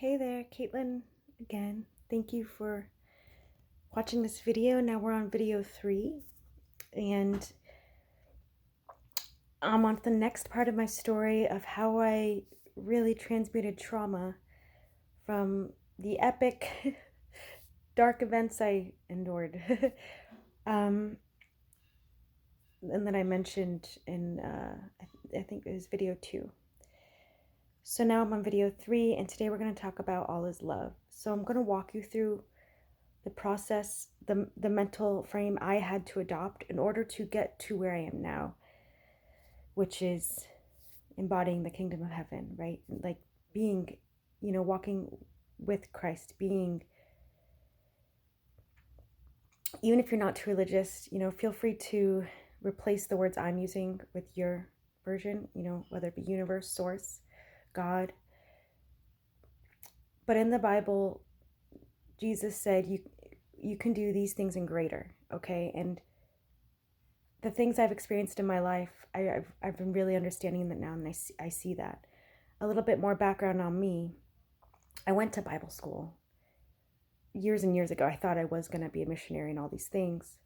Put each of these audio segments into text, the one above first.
Hey there, Caitlin again. Thank you for watching this video. Now we're on video 3, and I'm on the next part of my story of how I really transmuted trauma from the epic dark events I endured. um, and that I mentioned in, I think it was video 2. So now I'm on video 3, and today we're going to talk about all is love. So I'm going to walk you through the process, the mental frame I had to adopt in order to get to where I am now, which is embodying the kingdom of heaven, right? Like being, walking with Christ, being, even if you're not too religious, feel free to replace the words I'm using with your version, whether it be universe, source, God. But in the Bible, Jesus said, you can do these things and greater, okay? And the things I've experienced in my life, I've been really understanding that now, and I see that. A little bit more background on me. I went to Bible school years and years ago. I thought I was going to be a missionary and all these things.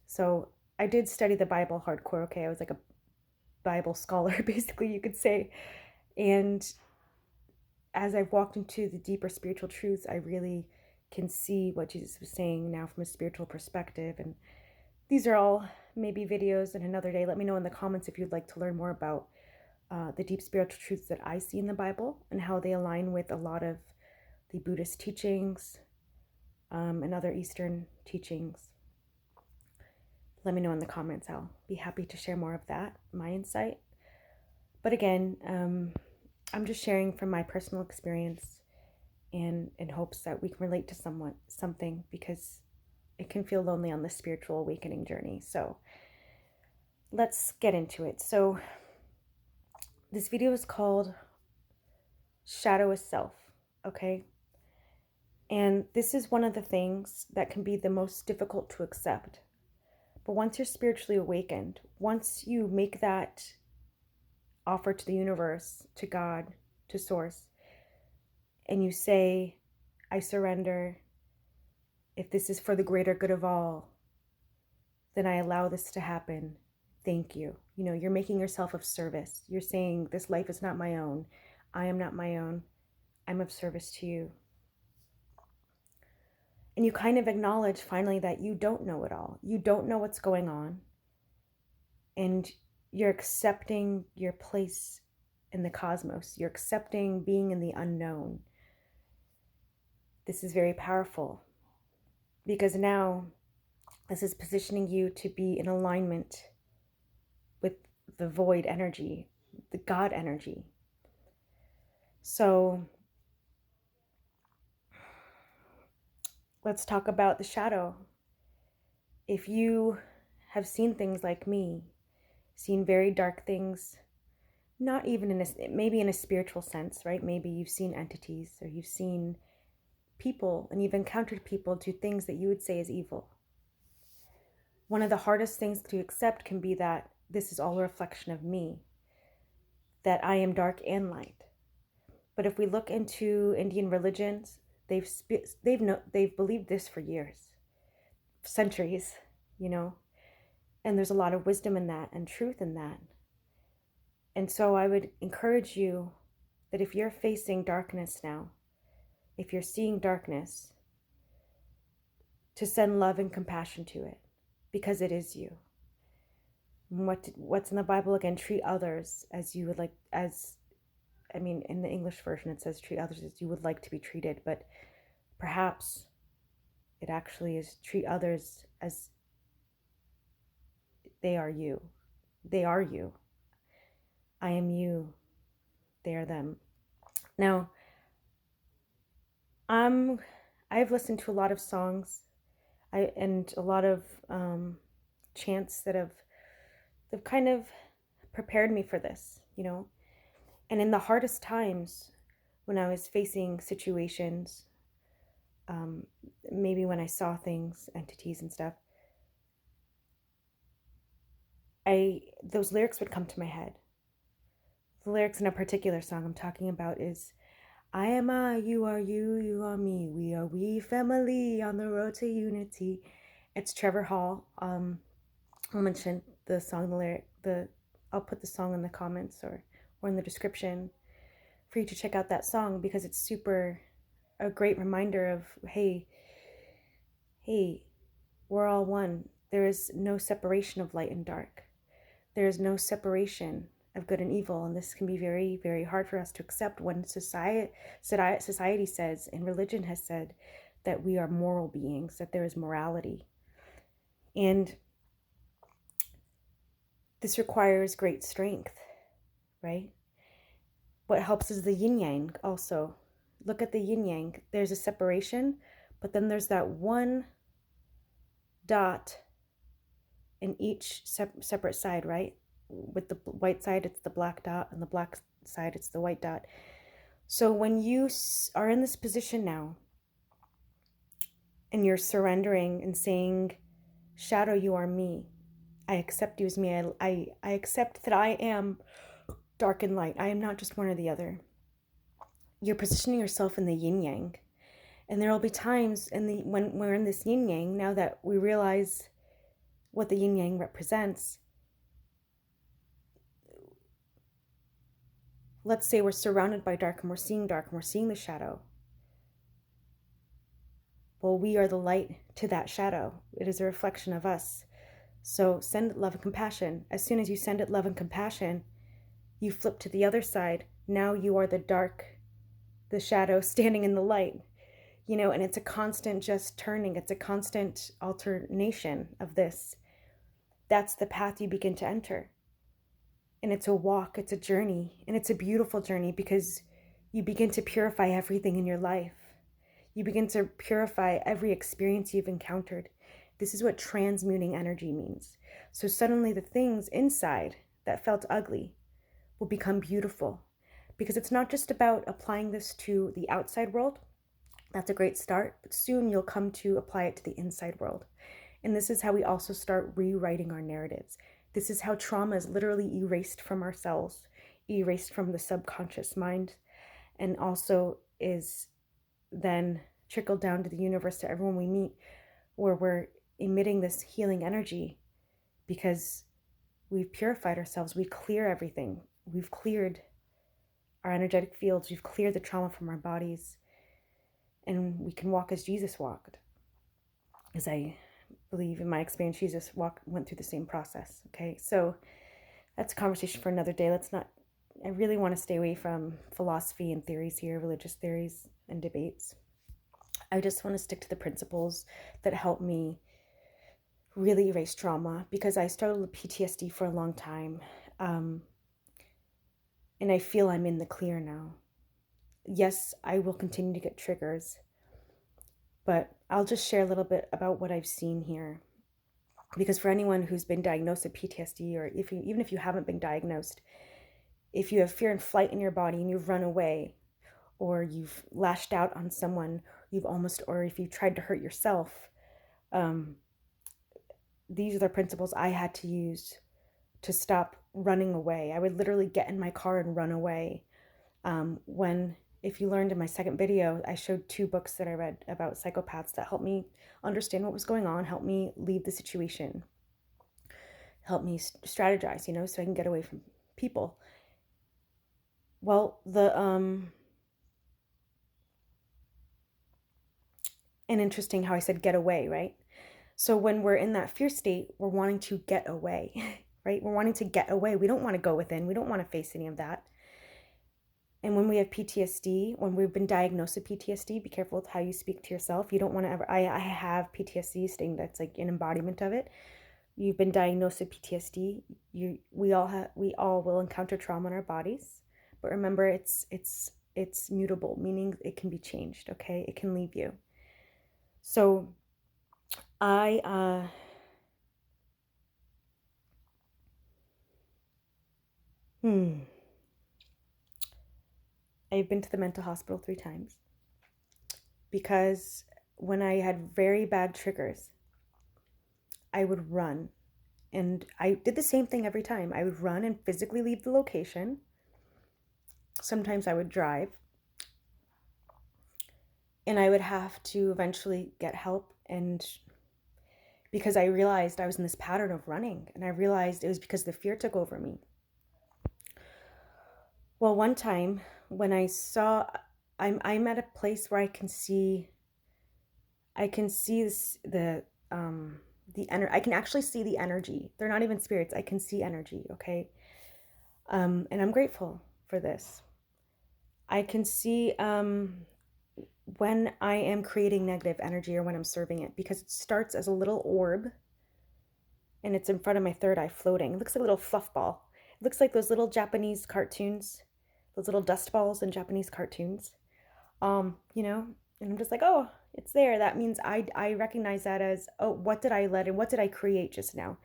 So I did study the Bible hardcore, okay? I was like a Bible scholar, basically, you could say. And as I've walked into the deeper spiritual truths, I really can see what Jesus was saying now from a spiritual perspective. And these are all maybe videos in another day. Let me know in the comments if you'd like to learn more about the deep spiritual truths that I see in the Bible and how they align with a lot of the Buddhist teachings and other Eastern teachings. Let me know in the comments. I'll be happy to share more of that, my insight. But again, I'm just sharing from my personal experience and in hopes that we can relate to something, because it can feel lonely on the spiritual awakening journey. So let's get into it. So this video is called Shadow is Self, okay? And this is one of the things that can be the most difficult to accept. But once you're spiritually awakened, once you make that offer to the universe, to God, to Source, and you say, I surrender. If this is for the greater good of all, then I allow this to happen. Thank you. You're making yourself of service. You're saying, this life is not my own. I am not my own. I'm of service to you. And you kind of acknowledge finally that you don't know it all. You don't know what's going on. And you're accepting your place in the cosmos. You're accepting being in the unknown. This is very powerful, because now this is positioning you to be in alignment with the void energy, the God energy. So let's talk about the shadow. If you have seen things like me, seen very dark things, not even maybe in a spiritual sense, right? Maybe you've seen entities, or you've seen people, and you've encountered people do things that you would say is evil. One of the hardest things to accept can be that this is all a reflection of me, that I am dark and light. But if we look into Indian religions, they've believed this for years, centuries, and there's a lot of wisdom in that and truth in that. And so I would encourage you that if you're facing darkness now, if you're seeing darkness, to send love and compassion to it, because it is you. What's in the Bible again? Treat others as you would like, in the English version it says treat others as you would like to be treated, but perhaps it actually is treat others as they are you. They are you. I am you. They are them. Now, I've listened to a lot of songs and a lot of chants that have kind of prepared me for this, And in the hardest times, when I was facing situations, maybe when I saw things, entities and stuff, those lyrics would come to my head. The lyrics in a particular song I'm talking about is, I am I, you are you, you are me. We are we family on the road to unity. It's Trevor Hall. I'll mention the song, the lyric, I'll put the song in the comments or in the description for you to check out that song, because it's super a great reminder of, hey, we're all one. There is no separation of light and dark. There is no separation of good and evil, and this can be very, very hard for us to accept when society says and religion has said that we are moral beings, that there is morality. And this requires great strength, right? What helps is the yin yang also. Look at the yin yang. There's a separation, but then there's that one dot in each separate side, right? With the white side, it's the black dot, and the black side, it's the white dot. So when you are in this position now, and you're surrendering and saying, shadow, you are me. I accept you as me. I accept that I am dark and light. I am not just one or the other. You're positioning yourself in the yin yang. And there will be times when we're in this yin yang, now that we realize what the yin yang represents. Let's say we're surrounded by dark and we're seeing the shadow. Well, we are the light to that shadow. It is a reflection of us. So send it love and compassion. As soon as you send it love and compassion, you flip to the other side. Now you are the dark, the shadow standing in the light. And it's a constant just turning. It's a constant alternation of this. That's the path you begin to enter. And it's a walk, it's a journey, and it's a beautiful journey, because you begin to purify everything in your life. You begin to purify every experience you've encountered. This is what transmuting energy means. So suddenly the things inside that felt ugly will become beautiful, because it's not just about applying this to the outside world. That's a great start, but soon you'll come to apply it to the inside world. And this is how we also start rewriting our narratives. This is how trauma is literally erased from ourselves, erased from the subconscious mind, and also is then trickled down to the universe, to everyone we meet, where we're emitting this healing energy because we've purified ourselves. We clear everything. We've cleared our energetic fields. We've cleared the trauma from our bodies. And we can walk as Jesus walked. As I believe, in my experience, Jesus went through the same process. Okay, so that's a conversation for another day. I really want to stay away from philosophy and theories here, religious theories and debates. I just want to stick to the principles that help me really erase trauma, because I struggled with PTSD for a long time. And I feel I'm in the clear now. Yes, I will continue to get triggers, but I'll just share a little bit about what I've seen here. Because for anyone who's been diagnosed with PTSD, or even if you haven't been diagnosed, if you have fear and flight in your body and you've run away, or you've lashed out on someone, or if you've tried to hurt yourself, these are the principles I had to use to stop running away. I would literally get in my car and run away. If you learned in my second video, I showed 2 books that I read about psychopaths that helped me understand what was going on, helped me leave the situation, helped me strategize, so I can get away from people. Well, and interesting how I said get away, right? So when we're in that fear state, we're wanting to get away, right? We're wanting to get away. We don't want to go within. We don't want to face any of that. And when we have PTSD, when we've been diagnosed with PTSD, be careful with how you speak to yourself. You don't want to ever, I have PTSD, saying that's like an embodiment of it. You've been diagnosed with PTSD. We all will encounter trauma in our bodies. But remember, it's mutable, meaning it can be changed, okay? It can leave you. So I've been to the mental hospital 3 times, because when I had very bad triggers, I would run. And I did the same thing every time. I would run and physically leave the location. Sometimes I would drive. And I would have to eventually get help. And because I realized I was in this pattern of running, and I realized it was because the fear took over me. Well, one time when I saw, I'm at a place where I can see this, I can actually see the energy. They're not even spirits. I can see energy. Okay. And I'm grateful for this. I can see, when I am creating negative energy or when I'm serving it, because it starts as a little orb and it's in front of my third eye floating. It looks like a little fluff ball. It looks like those little Japanese cartoons, those little dust balls in Japanese cartoons. And I'm just like, oh, it's there. That means I recognize that as, oh, what did I let in? What did I create just now?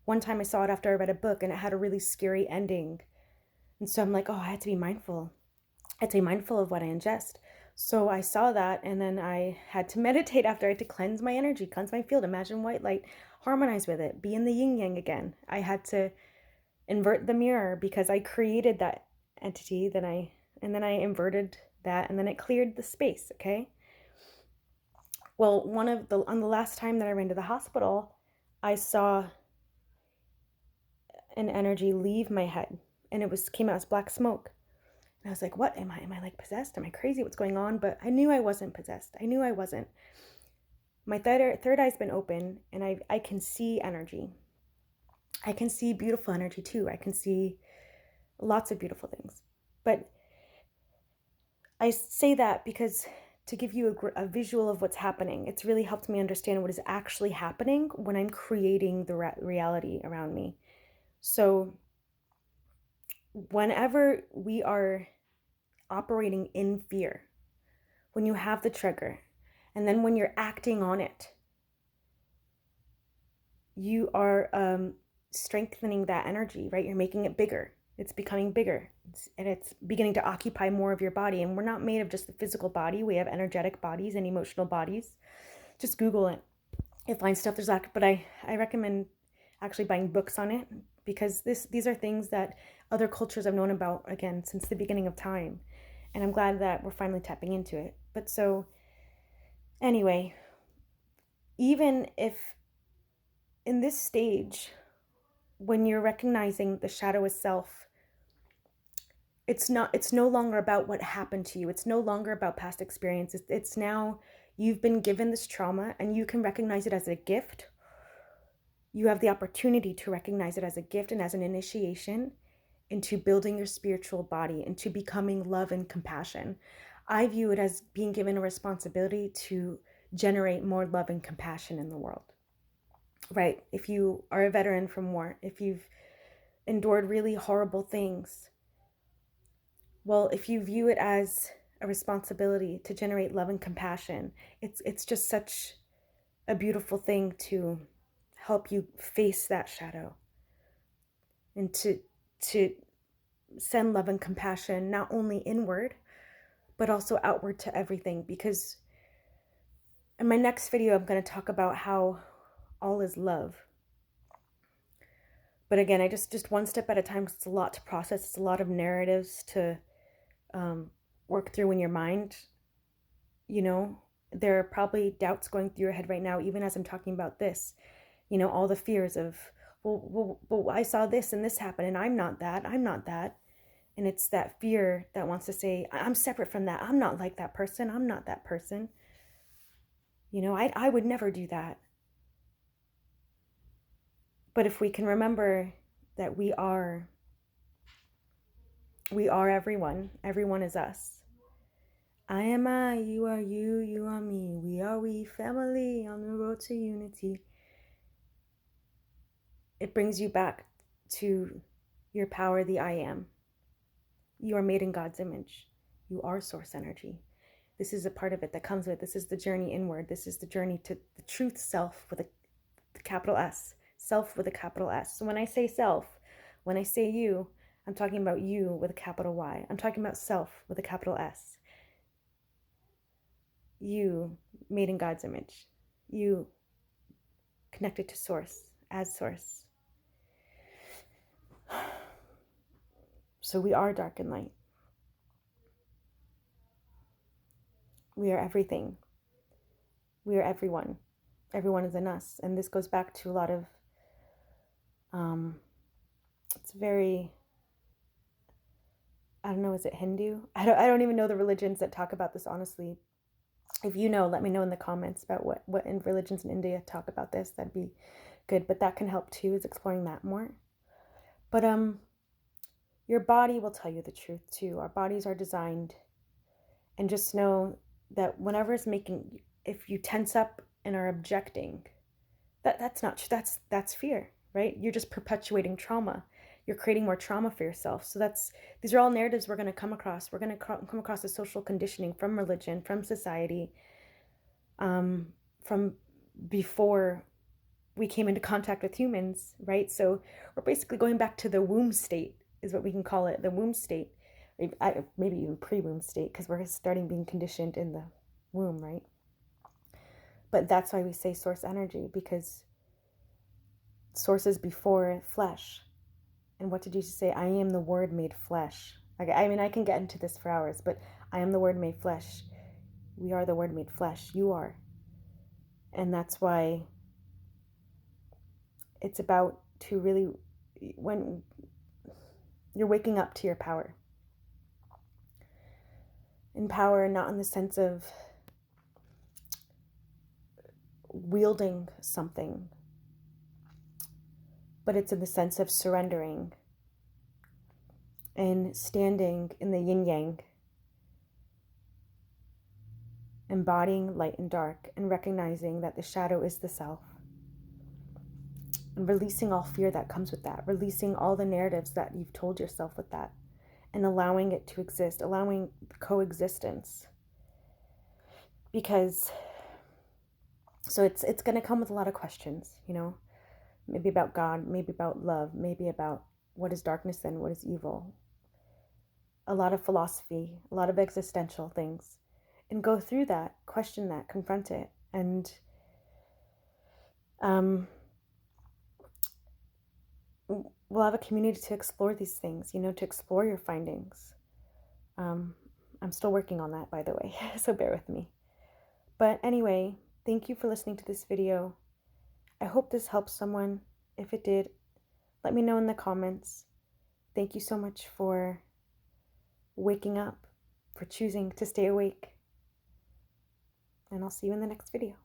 One time I saw it after I read a book and it had a really scary ending. And so I'm like, oh, I had to be mindful. I had to be mindful of what I ingest. So I saw that, and then I had to meditate after. I had to cleanse my energy, cleanse my field, imagine white light, harmonize with it, be in the yin yang again. I had to invert the mirror because I created that entity, and then I inverted that, and then it cleared the space, okay? Well, on the last time that I ran to the hospital, I saw an energy leave my head, and came out as black smoke. And I was like, what am I? Am I like possessed? Am I crazy? What's going on? But I knew I wasn't possessed. I knew I wasn't. My third eye's been open, and I can see energy. I can see beautiful energy too. I can see lots of beautiful things. But I say that because to give you a visual of what's happening, it's really helped me understand what is actually happening when I'm creating the reality around me. So whenever we are operating in fear, when you have the trigger, and then when you're acting on it, you are strengthening that energy, right? You're making it bigger. It's becoming bigger, and it's beginning to occupy more of your body. And we're not made of just the physical body. We have energetic bodies and emotional bodies. Just Google it. You'll find stuff. There's that, but I recommend actually buying books on it, because these are things that other cultures have known about, again, since the beginning of time. And I'm glad that we're finally tapping into it. But so anyway, even if in this stage, when you're recognizing the shadow is self, it's no longer about what happened to you. It's no longer about past experiences. It's now you've been given this trauma, and you can recognize it as a gift. You have the opportunity to recognize it as a gift and as an initiation into building your spiritual body, into becoming love and compassion. I view it as being given a responsibility to generate more love and compassion in the world. Right? If you are a veteran from war, if you've endured really horrible things, well, if you view it as a responsibility to generate love and compassion, it's just such a beautiful thing to help you face that shadow, and to send love and compassion not only inward but also outward to everything. Because in my next video, I'm going to talk about how all is love. But again, I just one step at a time, because it's a lot to process. It's a lot of narratives to work through in your mind. You know, there are probably doubts going through your head right now, even as I'm talking about this. You know, all the fears of, well, I saw this and this happen, and I'm not that. And it's that fear that wants to say, I'm separate from that. I'm not like that person. I'm not that person. You know, I would never do that. But if we can remember that we are everyone. Everyone is us. I am I, you are you, you are me. We are we, family on the road to unity. It brings you back to your power, the I am. You are made in God's image. You are source energy. This is a part of it that comes with it. This is the journey inward. This is the journey to the truth self with a capital S. Self with a capital S. So when I say self, when I say you, I'm talking about you with a capital Y. I'm talking about self with a capital S. You made in God's image. You connected to source, as source. So we are dark and light. We are everything. We are everyone. Everyone is in us. And this goes back to a lot of, it's very, I don't know, is it Hindu? I don't even know the religions that talk about this, honestly. If you know, let me know in the comments about what in religions in India talk about this. That'd be good. But that can help too, is exploring that more. But your body will tell you the truth too. Our bodies are designed, and just know that whenever it's making, if you tense up and are objecting, that's not true. That's fear, right? You're just perpetuating trauma. You're creating more trauma for yourself. So these are all narratives we're going to come across. We're going to come across the social conditioning from religion, from society, from before we came into contact with humans, right? So we're basically going back to the womb state, is what we can call it, the womb state, maybe even pre-womb state, because we're starting being conditioned in the womb, right? But that's why we say source energy, because source is before flesh. And what did Jesus say? I am the Word made flesh. Like, I mean, I can get into this for hours, but I am the Word made flesh. We are the Word made flesh. You are. And that's why it's about to really, when you're waking up to your power. And power, not in the sense of wielding something, but it's in the sense of surrendering and standing in the yin yang, embodying light and dark, and recognizing that the shadow is the self, and releasing all fear that comes with that, releasing all the narratives that you've told yourself with that, and allowing it to exist, allowing coexistence. Because so it's going to come with a lot of questions, you know, maybe about God, maybe about love, maybe about what is darkness and what is evil, a lot of philosophy, a lot of existential things, and go through that, question that, confront it, and we'll have a community to explore these things, you know, to explore your findings. I'm still working on that, by the way, so bear with me. But anyway, thank you for listening to this video. I hope this helps someone. If it did, let me know in the comments. Thank you so much for waking up, for choosing to stay awake. And I'll see you in the next video.